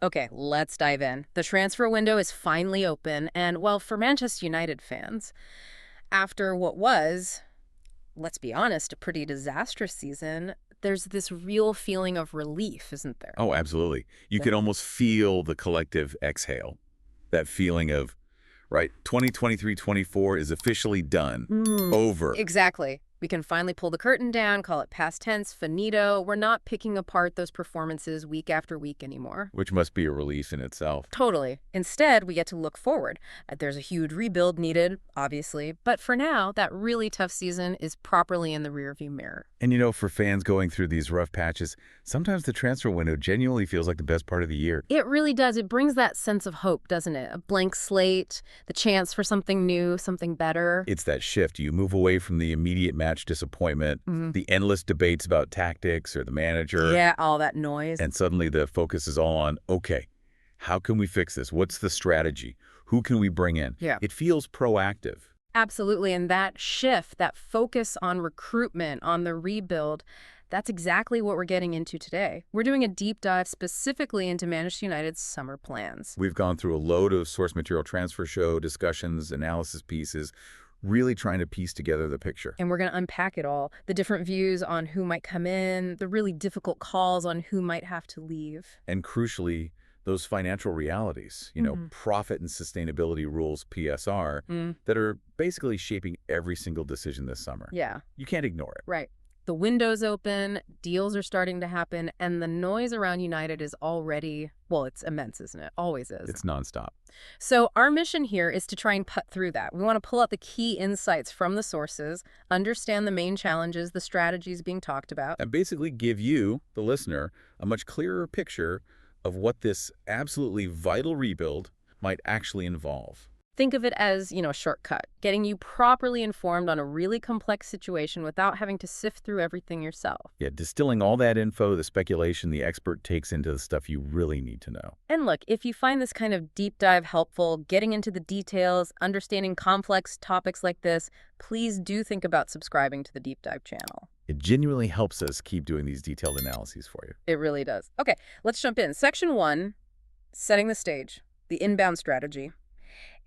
Okay, let's dive in. The transfer window is finally open, and well, for Manchester United fans, after what was, let's be honest, a pretty disastrous season, there's this real feeling of relief, isn't there? Oh, absolutely. You could almost feel the collective exhale. That feeling of, right, 2023-24 is officially done. Over. Exactly. We can finally pull the curtain down, call it past tense, finito. We're not picking apart those performances week after week anymore. Which must be a relief in itself. Totally. Instead, we get to look forward. There's a huge rebuild needed, obviously, but for now, that really tough season is properly in the rearview mirror. And you know, for fans going through these rough patches, sometimes the transfer window genuinely feels like the best part of the year. It really does. It brings that sense of hope, doesn't it? A blank slate, the chance for something new, something better. It's that shift. You move away from the immediate match disappointment, the endless debates about tactics or the manager. Yeah, all that noise. And suddenly the focus is all on, okay, how can we fix this? What's the strategy? Who can we bring in? Yeah. It feels proactive. Absolutely. And that shift, that focus on recruitment, on the rebuild, that's exactly what we're getting into today. We're doing a deep dive specifically into Manchester United's summer plans. We've gone through a load of source material transfer show discussions, analysis pieces, really trying to piece together the picture. And we're going to unpack it all. The different views on who might come in, the really difficult calls on who might have to leave. And crucially, those financial realities, you know, profit and sustainability rules, PSR, that are basically shaping every single decision this summer. Yeah. You can't ignore it. Right. The window's open, deals are starting to happen, and the noise around United is already, well, it's immense, isn't it? Always is. It's nonstop. So our mission here is to try and putt through that. We want to pull out the key insights from the sources, understand the main challenges, the strategies being talked about. And basically give you, the listener, a much clearer picture of what this absolutely vital rebuild might actually involve. Think of it as, a shortcut, getting you properly informed on a really complex situation without having to sift through everything yourself. Yeah, distilling all that info, the speculation the expert takes into the stuff you really need to know. And look, if you find this kind of deep dive helpful, getting into the details, understanding complex topics like this, please do think about subscribing to the Deep Dive channel. It genuinely helps us keep doing these detailed analyses for you. It really does. Okay, let's jump in. Section 1, setting the stage, the inbound strategy.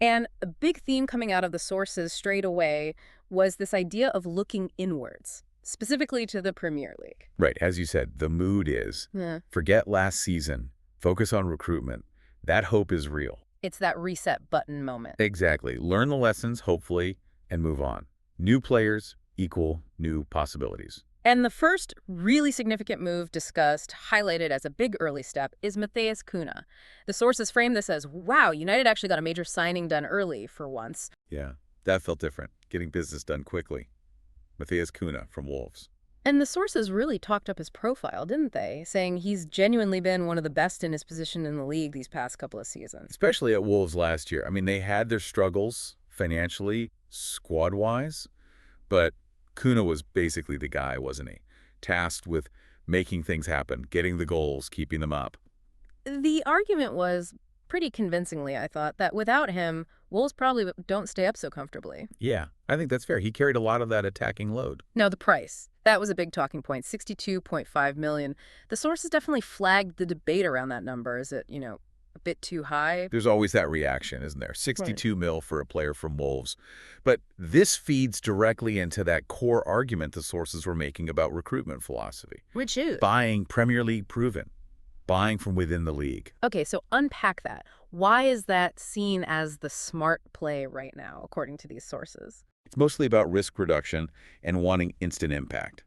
And a big theme coming out of the sources straight away was this idea of looking inwards, specifically to the Premier League. Right, as you said, the mood is, forget last season, focus on recruitment. That hope is real. It's that reset button moment. Exactly. Learn the lessons, hopefully, and move on. New players equal new possibilities. And the first really significant move discussed, highlighted as a big early step, is Matheus Cunha. The sources frame this as, wow, United actually got a major signing done early for once. Yeah, that felt different. Getting business done quickly. Matheus Cunha from Wolves. And the sources really talked up his profile, didn't they? Saying he's genuinely been one of the best in his position in the league these past couple of seasons. Especially at Wolves last year. I mean, they had their struggles financially, squad-wise, but Cunha was basically the guy, wasn't he? Tasked with making things happen, getting the goals, keeping them up. The argument was, pretty convincingly, I thought, that without him, Wolves probably don't stay up so comfortably. Yeah, I think that's fair. He carried a lot of that attacking load. Now, the price. That was a big talking point, $62.5 million. The sources definitely flagged the debate around that number. Is it, a bit too high? There's always that reaction, isn't there? 62 mil for a player from Wolves. But this feeds directly into that core argument the sources were making about recruitment philosophy. Which is? Buying Premier League proven. Buying from within the league. Okay, so unpack that. Why is that seen as the smart play right now, according to these sources? It's mostly about risk reduction and wanting instant impact.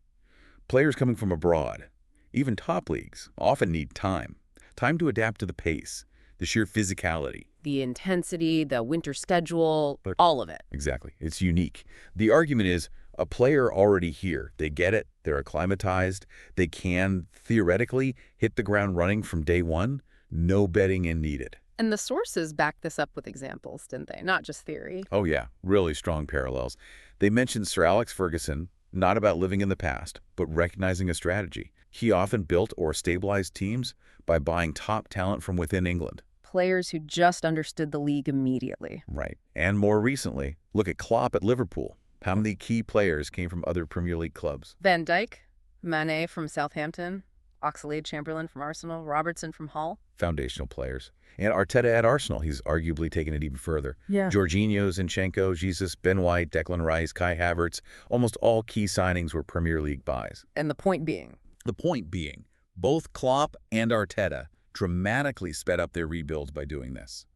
Players coming from abroad, even top leagues, often need time. Time to adapt to the pace, the sheer physicality. The intensity, the winter schedule, all of it. Exactly. It's unique. The argument is a player already here. They get it. They're acclimatized. They can, theoretically, hit the ground running from day one. No betting in needed. And the sources backed this up with examples, didn't they? Not just theory. Oh, yeah. Really strong parallels. They mentioned Sir Alex Ferguson, not about living in the past, but recognizing a strategy. He often built or stabilized teams by buying top talent from within England. Players who just understood the league immediately. Right. And more recently, look at Klopp at Liverpool. How many key players came from other Premier League clubs? Van Dijk, Mane from Southampton. Oxlade-Chamberlain from Arsenal, Robertson from Hull. Foundational players. And Arteta at Arsenal, he's arguably taken it even further. Yeah. Jorginho, Zinchenko, Jesus, Ben White, Declan Rice, Kai Havertz, almost all key signings were Premier League buys. And the point being? The point being, both Klopp and Arteta dramatically sped up their rebuilds by doing this.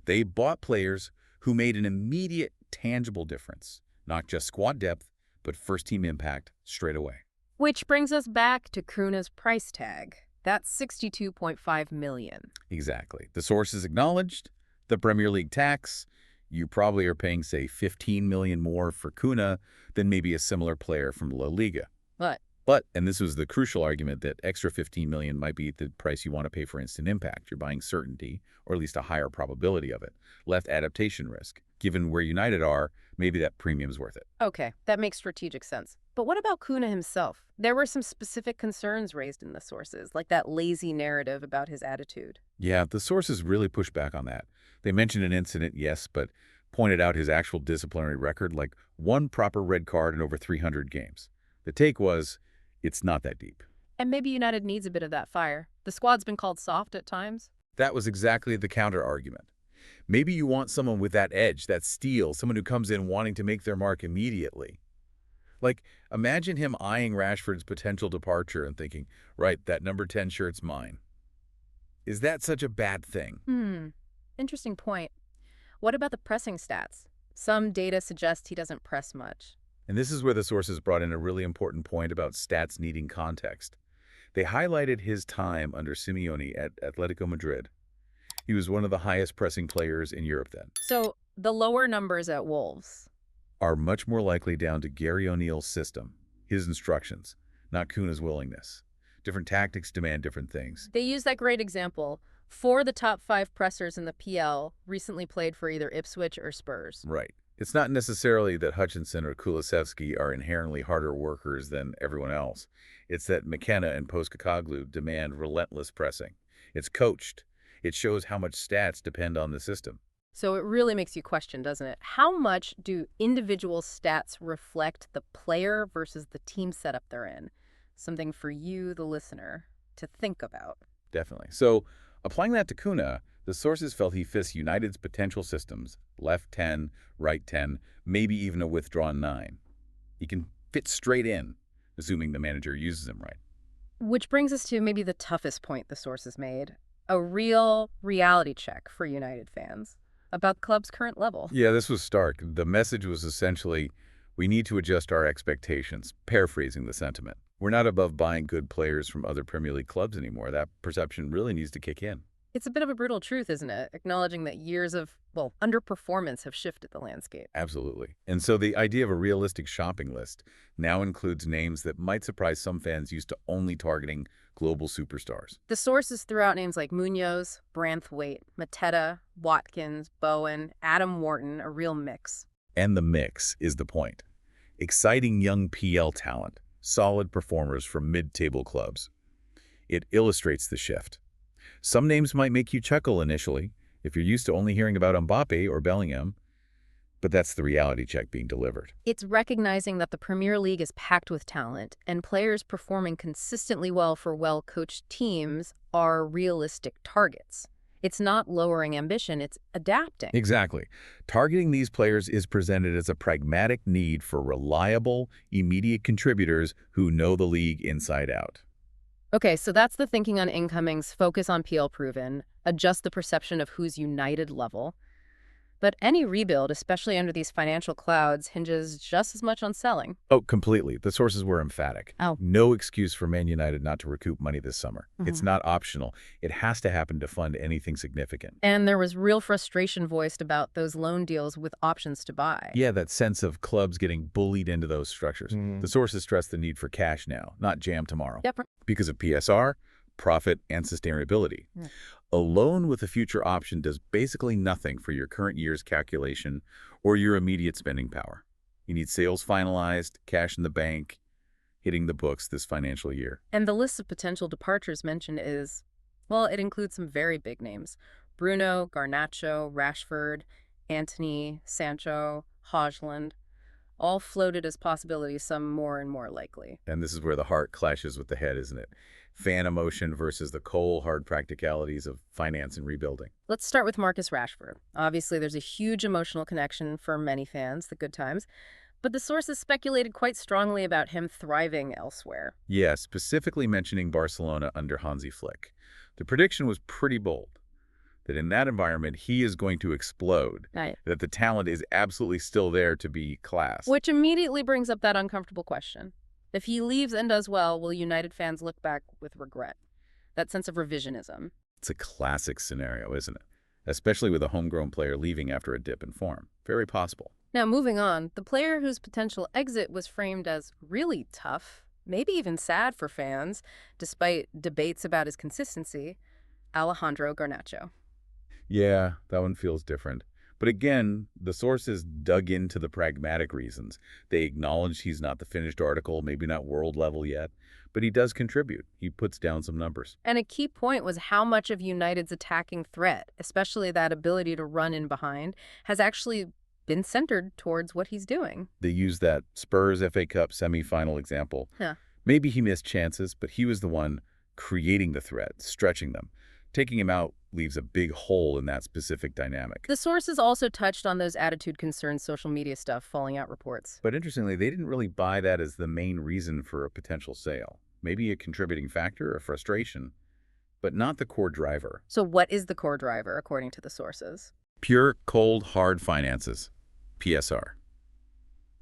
They bought players who made an immediate, tangible difference, not just squad depth, but first-team impact straight away. Which brings us back to Cunha's price tag. That's $62.5 million. Exactly. The sources acknowledged, the Premier League tax, you probably are paying, say, $15 million more for Cunha than maybe a similar player from La Liga. But, and this was the crucial argument, that extra $15 million might be the price you want to pay for instant impact. You're buying certainty, or at least a higher probability of it. Left adaptation risk. Given where United are, maybe that premium's worth it. Okay, that makes strategic sense. But what about Cunha himself? There were some specific concerns raised in the sources, like that lazy narrative about his attitude. Yeah, the sources really push back on that. They mentioned an incident, yes, but pointed out his actual disciplinary record, like one proper red card in over 300 games. The take was, it's not that deep. And maybe United needs a bit of that fire. The squad's been called soft at times. That was exactly the counter-argument. Maybe you want someone with that edge, that steel, someone who comes in wanting to make their mark immediately. Like, imagine him eyeing Rashford's potential departure and thinking, right, that number 10 shirt's mine. Is that such a bad thing? Interesting point. What about the pressing stats? Some data suggests he doesn't press much. And this is where the sources brought in a really important point about stats needing context. They highlighted his time under Simeone at Atletico Madrid. He was one of the highest pressing players in Europe then. So the lower numbers at Wolves are much more likely down to Gary O'Neill's system, his instructions, not Cunha's willingness. Different tactics demand different things. They use that great example. 4 of the top 5 pressers in the PL recently played for either Ipswich or Spurs. Right. It's not necessarily that Hutchinson or Kulusevski are inherently harder workers than everyone else. It's that McKenna and Postecoglou demand relentless pressing. It's coached. It shows how much stats depend on the system. So it really makes you question, doesn't it? How much do individual stats reflect the player versus the team setup they're in? Something for you, the listener, to think about. Definitely. So applying that to Cunha, the sources felt he fits United's potential systems, left 10, right 10, maybe even a withdrawn 9. He can fit straight in, assuming the manager uses him right. Which brings us to maybe the toughest point the sources made, a real reality check for United fans about the club's current level. Yeah, this was stark. The message was essentially, we need to adjust our expectations, paraphrasing the sentiment. We're not above buying good players from other Premier League clubs anymore. That perception really needs to kick in. It's a bit of a brutal truth, isn't it? Acknowledging that years of, underperformance have shifted the landscape. Absolutely. And so the idea of a realistic shopping list now includes names that might surprise some fans used to only targeting global superstars. The sources threw out names like Munoz, Branthwaite, Mateta, Watkins, Bowen, Adam Wharton, a real mix. And the mix is the point. Exciting young PL talent, solid performers from mid-table clubs. It illustrates the shift. Some names might make you chuckle initially, if you're used to only hearing about Mbappe or Bellingham, but that's the reality check being delivered. It's recognizing that the Premier League is packed with talent, and players performing consistently well for well-coached teams are realistic targets. It's not lowering ambition, it's adapting. Exactly. Targeting these players is presented as a pragmatic need for reliable, immediate contributors who know the league inside out. Okay, so that's the thinking on incomings, focus on PL proven, adjust the perception of who's United level. But any rebuild, especially under these financial clouds, hinges just as much on selling. Oh, completely. The sources were emphatic. Oh. No excuse for Man United not to recoup money this summer. It's not optional. It has to happen to fund anything significant. And there was real frustration voiced about those loan deals with options to buy. Yeah, that sense of clubs getting bullied into those structures. The sources stress the need for cash now, not jam tomorrow. Yep. Because of PSR, profit, and sustainability. A loan with a future option does basically nothing for your current year's calculation or your immediate spending power. You need sales finalized, cash in the bank, hitting the books this financial year. And the list of potential departures mentioned is, it includes some very big names. Bruno, Garnacho, Rashford, Antony, Sancho, Højlund, all floated as possibilities, some more and more likely. And this is where the heart clashes with the head, isn't it? fan emotion versus the cold, hard practicalities of finance and rebuilding. Let's start with Marcus Rashford. Obviously, there's a huge emotional connection for many fans, the good times, but the sources speculated quite strongly about him thriving elsewhere. Yeah, specifically mentioning Barcelona under Hansi Flick. The prediction was pretty bold, that in that environment, he is going to explode, Right. that the talent is absolutely still there to be class. Which immediately brings up that uncomfortable question. If he leaves and does well, will United fans look back with regret? That sense of revisionism. It's a classic scenario, isn't it? Especially with a homegrown player leaving after a dip in form. Very possible. Now, moving on, the player whose potential exit was framed as really tough, maybe even sad for fans, despite debates about his consistency, Alejandro Garnacho. Yeah, that one feels different. But again, the sources dug into the pragmatic reasons. They acknowledged he's not the finished article, maybe not world level yet, but he does contribute. He puts down some numbers. And a key point was how much of United's attacking threat, especially that ability to run in behind, has actually been centered towards what he's doing. They used that Spurs FA Cup semi-final example. Yeah. Maybe he missed chances, but he was the one creating the threat, stretching them. Taking him out leaves a big hole in that specific dynamic. The sources also touched on those attitude concerns, social media stuff, falling out reports. But interestingly, they didn't really buy that as the main reason for a potential sale. Maybe a contributing factor, a frustration, but not the core driver. So what is the core driver, according to the sources? Pure, cold, hard finances, PSR.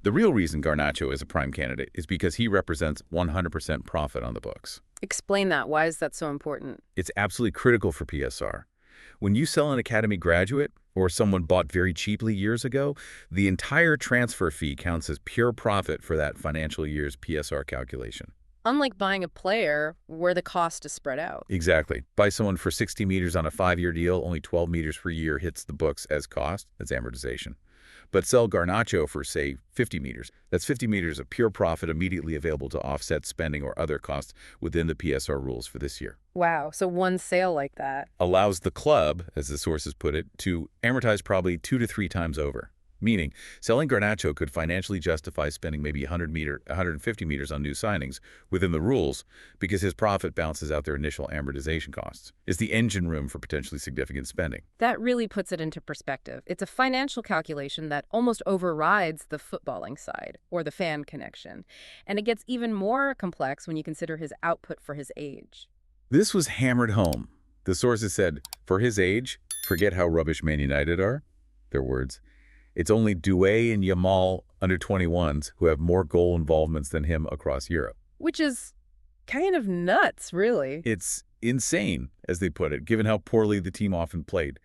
The real reason Garnacho is a prime candidate is because he represents 100% profit on the books. Explain that. Why is that so important? It's absolutely critical for PSR. When you sell an academy graduate or someone bought very cheaply years ago, the entire transfer fee counts as pure profit for that financial year's PSR calculation. Unlike buying a player where the cost is spread out. Exactly. Buy someone for 60 meters on a 5-year deal, only 12 meters per year hits the books as cost. That's amortization. But sell Garnacho for, say, 50 meters. That's 50 meters of pure profit immediately available to offset spending or other costs within the PSR rules for this year. Wow, so one sale like that Allows the club, as the sources put it, to amortize probably 2 to 3 times over. Meaning, selling Garnacho could financially justify spending maybe 150 meters on new signings within the rules because his profit balances out their initial amortization costs. It's the engine room for potentially significant spending. That really puts it into perspective. It's a financial calculation that almost overrides the footballing side or the fan connection. And it gets even more complex when you consider his output for his age. This was hammered home. The sources said, for his age, forget how rubbish Man United are. Their words. It's only Doué and Yamal under 21s who have more goal involvements than him across Europe. Which is kind of nuts, really. It's insane, as they put it, given how poorly the team often played,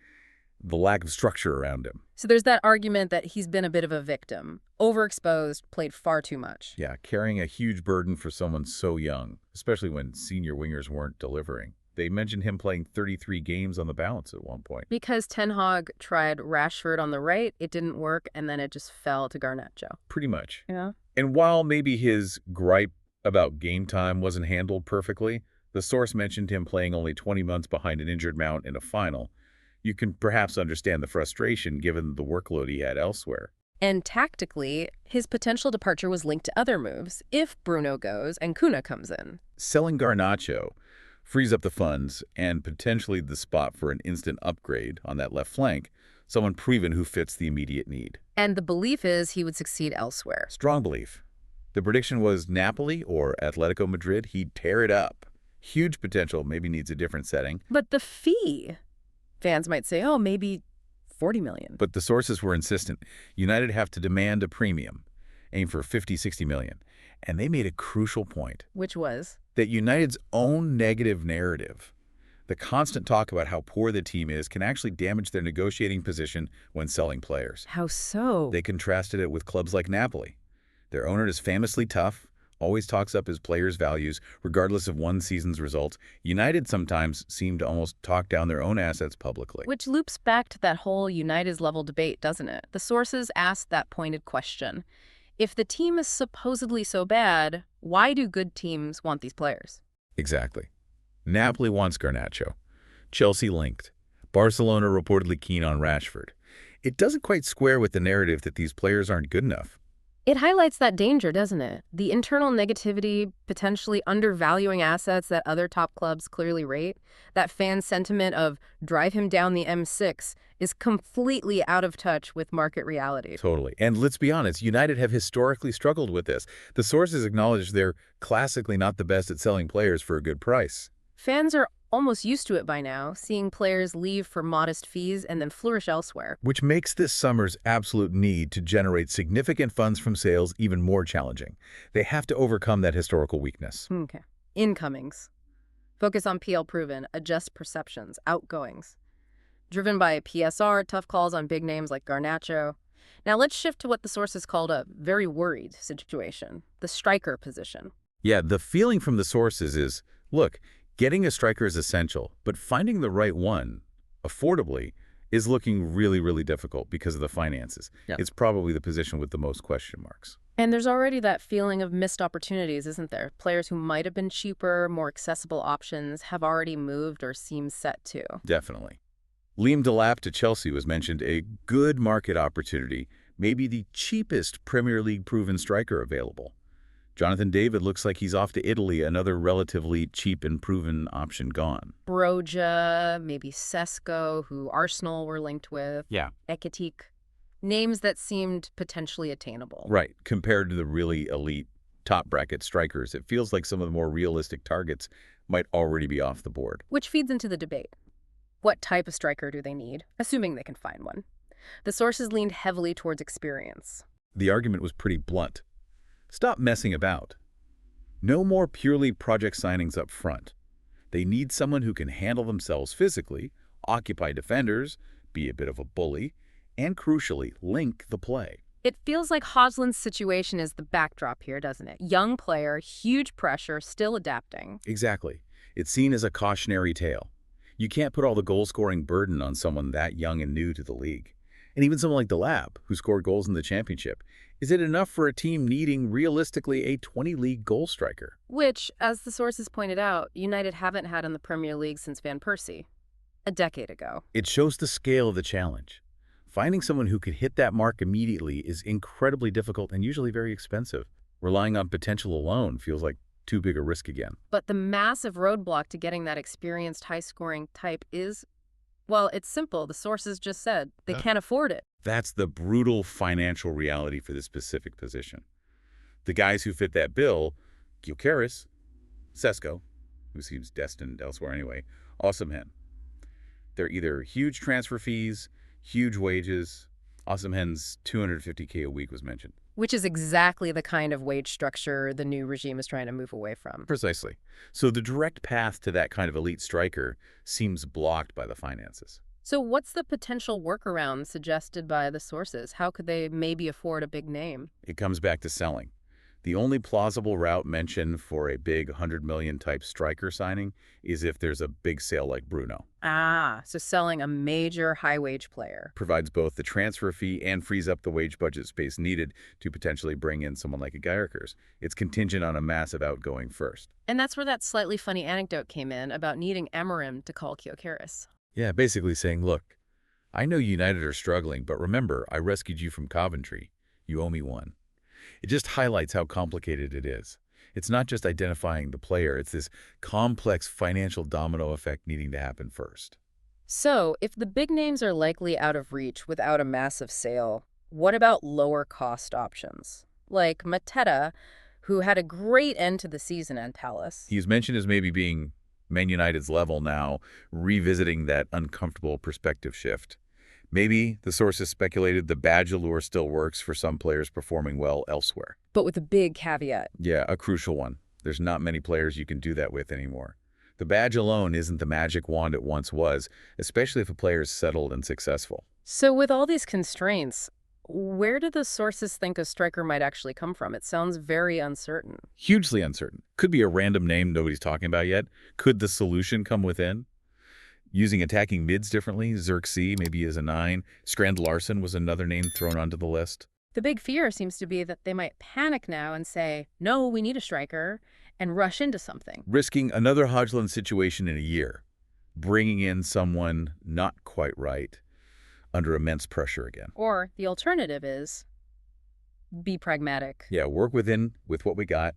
the lack of structure around him. So there's that argument that he's been a bit of a victim. Overexposed, played far too much. Yeah, carrying a huge burden for someone so young, especially when senior wingers weren't delivering. They mentioned him playing 33 games on the balance at one point. Because Ten Hag tried Rashford on the right, it didn't work, and then it just fell to Garnacho. Pretty much. Yeah. And while maybe his gripe about game time wasn't handled perfectly, the source mentioned him playing only 20 months behind an injured Mount in a final. You can perhaps understand the frustration given the workload he had elsewhere. And tactically, his potential departure was linked to other moves if Bruno goes and Cunha comes in. Selling Garnacho frees up the funds and potentially the spot for an instant upgrade on that left flank, someone proven who fits the immediate need. And the belief is he would succeed elsewhere. Strong belief. The prediction was Napoli or Atletico Madrid, he'd tear it up. Huge potential, maybe needs a different setting. But the fee, fans might say, oh, maybe 40 million. But the sources were insistent. United have to demand a premium, aim for 50, 60 million. And they made a crucial point. Which was? That United's own negative narrative, the constant talk about how poor the team is, can actually damage their negotiating position when selling players. How so? They contrasted it with clubs like Napoli. Their owner is famously tough, always talks up his players' values, regardless of one season's results. United sometimes seem to almost talk down their own assets publicly. Which loops back to that whole United's level debate, doesn't it? The sources asked that pointed question. If the team is supposedly so bad, why do good teams want these players? Exactly. Napoli wants Garnacho. Chelsea linked. Barcelona reportedly keen on Rashford. It doesn't quite square with the narrative that these players aren't good enough. It highlights that danger, doesn't it? The internal negativity, potentially undervaluing assets that other top clubs clearly rate. That fan sentiment of drive him down the M6 is completely out of touch with market reality. Totally. And let's be honest, United have historically struggled with this. The sources acknowledge they're classically not the best at selling players for a good price. Fans are almost used to it by now, seeing players leave for modest fees and then flourish elsewhere. Which makes this summer's absolute need to generate significant funds from sales even more challenging. They have to overcome that historical weakness. Okay. Incomings. Focus on PL proven, adjust perceptions, outgoings. Driven by PSR, tough calls on big names like Garnacho. Now let's shift to what the sources called a very worried situation, the striker position. Yeah, the feeling from the sources is, look, getting a striker is essential, but finding the right one, affordably, is looking really, really difficult because of the finances. Yeah. It's probably the position with the most question marks. And there's already that feeling of missed opportunities, isn't there? Players who might have been cheaper, more accessible options have already moved or seem set to. Definitely. Liam Delap to Chelsea was mentioned, a good market opportunity, maybe the cheapest Premier League proven striker available. Jonathan David looks like he's off to Italy, another relatively cheap and proven option gone. Broja, maybe Sesko, who Arsenal were linked with. Yeah. Ekitik. Names that seemed potentially attainable. Right. Compared to the really elite top bracket strikers, it feels like some of the more realistic targets might already be off the board. Which feeds into the debate. What type of striker do they need, assuming they can find one? The sources leaned heavily towards experience. The argument was pretty blunt. Stop messing about. No more purely project signings up front. They need someone who can handle themselves physically, occupy defenders, be a bit of a bully, and crucially, link the play. It feels like Hojlund's situation is the backdrop here, doesn't it? Young player, huge pressure, still adapting. Exactly. It's seen as a cautionary tale. You can't put all the goal-scoring burden on someone that young and new to the league. And even someone like Delap, who scored goals in the championship, is it enough for a team needing, realistically, a 20-league goal striker? Which, as the sources pointed out, United haven't had in the Premier League since Van Persie, a decade ago. It shows the scale of the challenge. Finding someone who could hit that mark immediately is incredibly difficult and usually very expensive. Relying on potential alone feels like too big a risk again. But the massive roadblock to getting that experienced, high-scoring type is, well, it's simple. The sources just said they can't afford it. That's the brutal financial reality for this specific position. The guys who fit that bill, Gyökeres, Sesko, who seems destined elsewhere anyway, Osimhen. They're either huge transfer fees, huge wages. Osimhen's $250K a week was mentioned. Which is exactly the kind of wage structure the new regime is trying to move away from. Precisely. So the direct path to that kind of elite striker seems blocked by the finances. So what's the potential workaround suggested by the sources? How could they maybe afford a big name? It comes back to selling. The only plausible route mentioned for a big 100 million type striker signing is if there's a big sale like Bruno. Ah, so selling a major high-wage player. Provides both the transfer fee and frees up the wage budget space needed to potentially bring in someone like a Gyökeres. It's contingent on a massive outgoing first. And that's where that slightly funny anecdote came in about needing Amorim to call Gyökeres. Yeah, basically saying, look, I know United are struggling, but remember, I rescued you from Coventry. You owe me one. It just highlights how complicated it is. It's not just identifying the player, it's this complex financial domino effect needing to happen first. So, if the big names are likely out of reach without a massive sale, what about lower-cost options? Like Mateta, who had a great end to the season at Palace. He's mentioned as maybe being Man United's level now, revisiting that uncomfortable perspective shift. Maybe, the sources speculated, the badge allure still works for some players performing well elsewhere. But with a big caveat. Yeah, a crucial one. There's not many players you can do that with anymore. The badge alone isn't the magic wand it once was, especially if a player is settled and successful. So with all these constraints, where do the sources think a striker might actually come from? It sounds very uncertain. Hugely uncertain. Could be a random name nobody's talking about yet. Could the solution come within? Using attacking mids differently, Xerxes maybe is a 9. Strand Larson was another name thrown onto the list. The big fear seems to be that they might panic now and say, no, we need a striker, and rush into something. Risking another Hojlund situation in a year. Bringing in someone not quite right, under immense pressure again. Or the alternative is be pragmatic. Yeah, work with what we got.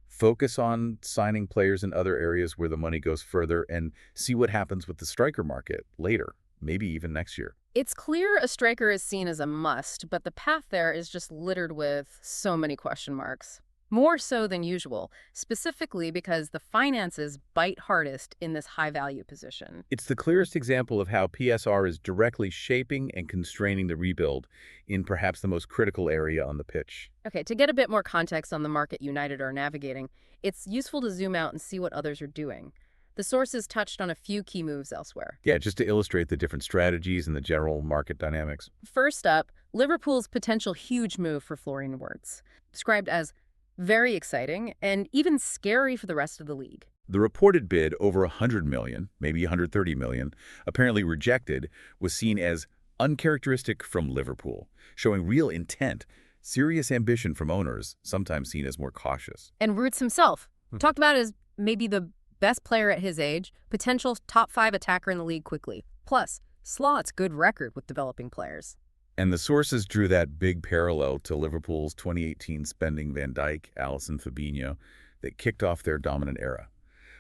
Focus on signing players in other areas where the money goes further and see what happens with the striker market later, maybe even next year. It's clear a striker is seen as a must, but the path there is just littered with so many question marks. More so than usual, specifically because the finances bite hardest in this high-value position. It's the clearest example of how PSR is directly shaping and constraining the rebuild in perhaps the most critical area on the pitch. Okay, to get a bit more context on the market United are navigating, it's useful to zoom out and see what others are doing. The sources touched on a few key moves elsewhere. Yeah, just to illustrate the different strategies and the general market dynamics. First up, Liverpool's potential huge move for Florian Wirtz, described as very exciting and even scary for the rest of the league. The reported bid over 100 million, maybe 130 million, apparently rejected, was seen as uncharacteristic from Liverpool, showing real intent, serious ambition from owners, sometimes seen as more cautious. And Wirtz himself, talked about as maybe the best player at his age, potential top 5 attacker in the league quickly. Plus, Slot's good record with developing players. And the sources drew that big parallel to Liverpool's 2018 spending Van Dijk, Alisson, Fabinho that kicked off their dominant era.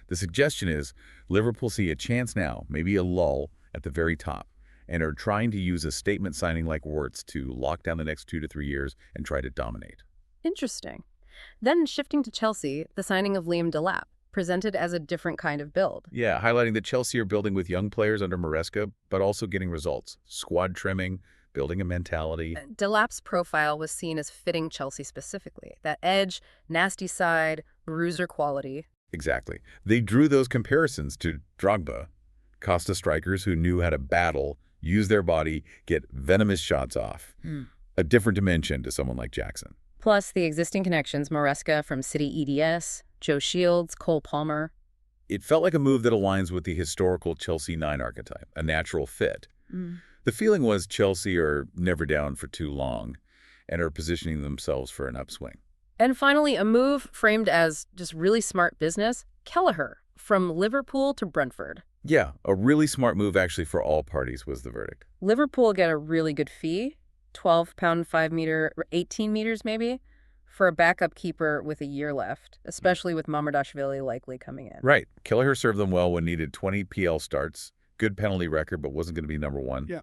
The suggestion is Liverpool see a chance now, maybe a lull, at the very top, and are trying to use a statement signing like Wirtz to lock down the next 2 to 3 years and try to dominate. Interesting. Then shifting to Chelsea, the signing of Liam Delap, presented as a different kind of build. Yeah, highlighting that Chelsea are building with young players under Maresca, but also getting results. Squad trimming, building a mentality. Delap's profile was seen as fitting Chelsea specifically. That edge, nasty side, bruiser quality. Exactly. They drew those comparisons to Drogba, Costa strikers who knew how to battle, use their body, get venomous shots off. A different dimension to someone like Jackson. Plus the existing connections, Maresca from City EDS, Joe Shields, Cole Palmer. It felt like a move that aligns with the historical Chelsea 9 archetype, a natural fit. The feeling was Chelsea are never down for too long and are positioning themselves for an upswing. And finally, a move framed as just really smart business, Kelleher, from Liverpool to Brentford. Yeah, a really smart move actually for all parties was the verdict. Liverpool get a really good fee, £12 5 meter, 18 meters maybe, for a backup keeper with a year left, especially with Mamardashvili likely coming in. Right. Kelleher served them well when needed 20 PL starts, good penalty record, but wasn't going to be number one. Yeah.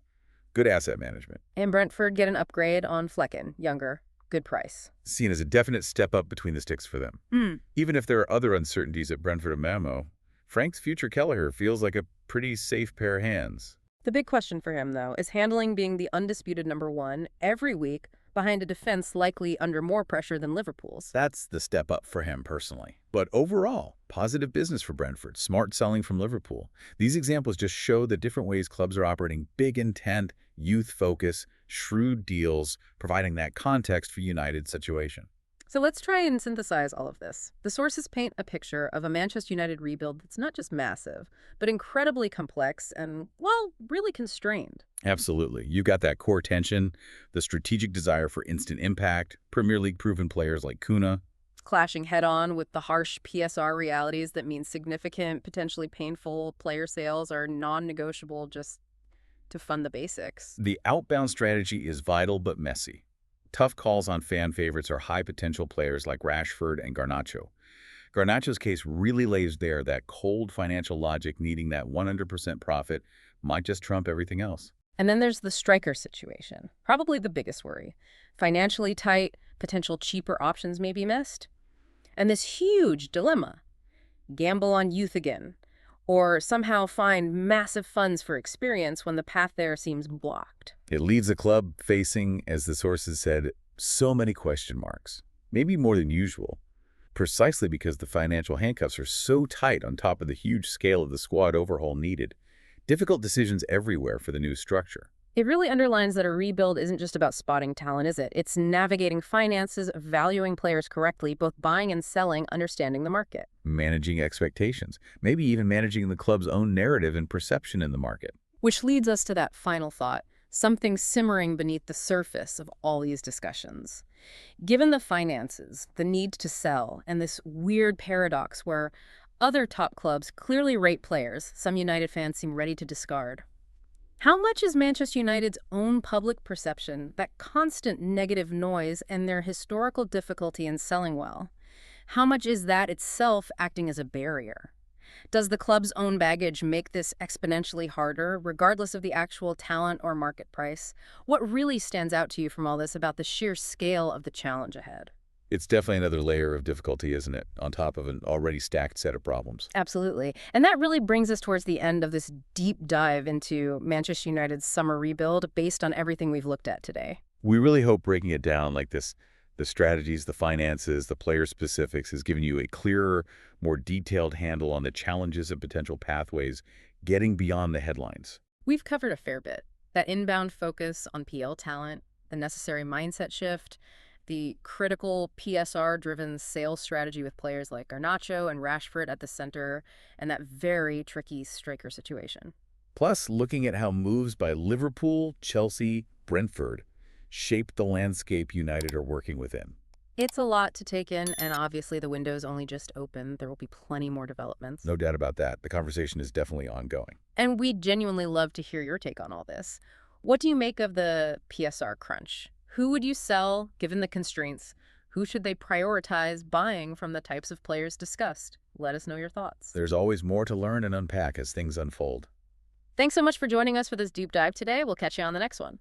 Good asset management. And Brentford get an upgrade on Flecken, younger, good price. Seen as a definite step up between the sticks for them. Even if there are other uncertainties at Brentford and Mbeumo, Frank's future Kelleher feels like a pretty safe pair of hands. The big question for him, though, is handling being the undisputed number one every week behind a defense likely under more pressure than Liverpool's. That's the step up for him personally. But overall, positive business for Brentford, smart selling from Liverpool. These examples just show the different ways clubs are operating big intent, youth focus, shrewd deals, providing that context for United's situation. So let's try and synthesize all of this. The sources paint a picture of a Manchester United rebuild that's not just massive, but incredibly complex and, well, really constrained. Absolutely. You got that core tension, the strategic desire for instant impact, Premier League proven players like Cunha. Clashing head-on with the harsh PSR realities that mean significant, potentially painful player sales are non-negotiable just to fund the basics. The outbound strategy is vital but messy. Tough calls on fan favorites are high-potential players like Rashford and Garnacho. Garnacho's case really lays bare that cold financial logic needing that 100% profit might just trump everything else. And then there's the striker situation, probably the biggest worry. Financially tight, potential cheaper options may be missed. And this huge dilemma, gamble on youth again, or somehow find massive funds for experience when the path there seems blocked. It leaves the club facing, as the sources said, so many question marks, maybe more than usual, precisely because the financial handcuffs are so tight on top of the huge scale of the squad overhaul needed. Difficult decisions everywhere for the new structure. It really underlines that a rebuild isn't just about spotting talent, is it? It's navigating finances, valuing players correctly, both buying and selling, understanding the market. Managing expectations, maybe even managing the club's own narrative and perception in the market. Which leads us to that final thought, something simmering beneath the surface of all these discussions. Given the finances, the need to sell, and this weird paradox where other top clubs clearly rate players some United fans seem ready to discard, How much is Manchester United's own public perception, that constant negative noise, and their historical difficulty in selling well? How much is that itself acting as a barrier? Does the club's own baggage make this exponentially harder, regardless of the actual talent or market price? What really stands out to you from all this about the sheer scale of the challenge ahead? It's definitely another layer of difficulty, isn't it, on top of an already stacked set of problems. Absolutely. And that really brings us towards the end of this deep dive into Manchester United's summer rebuild based on everything we've looked at today. We really hope breaking it down like this, the strategies, the finances, the player specifics, has given you a clearer, more detailed handle on the challenges and potential pathways getting beyond the headlines. We've covered a fair bit. That inbound focus on PL talent, the necessary mindset shift, the critical PSR-driven sales strategy with players like Garnacho and Rashford at the center, and that very tricky striker situation. Plus, looking at how moves by Liverpool, Chelsea, Brentford shaped the landscape United are working within. It's a lot to take in, and obviously the window's only just open. There will be plenty more developments. No doubt about that. The conversation is definitely ongoing. And we'd genuinely love to hear your take on all this. What do you make of the PSR crunch? Who would you sell, given the constraints? Who should they prioritize buying from the types of players discussed? Let us know your thoughts. There's always more to learn and unpack as things unfold. Thanks so much for joining us for this deep dive today. We'll catch you on the next one.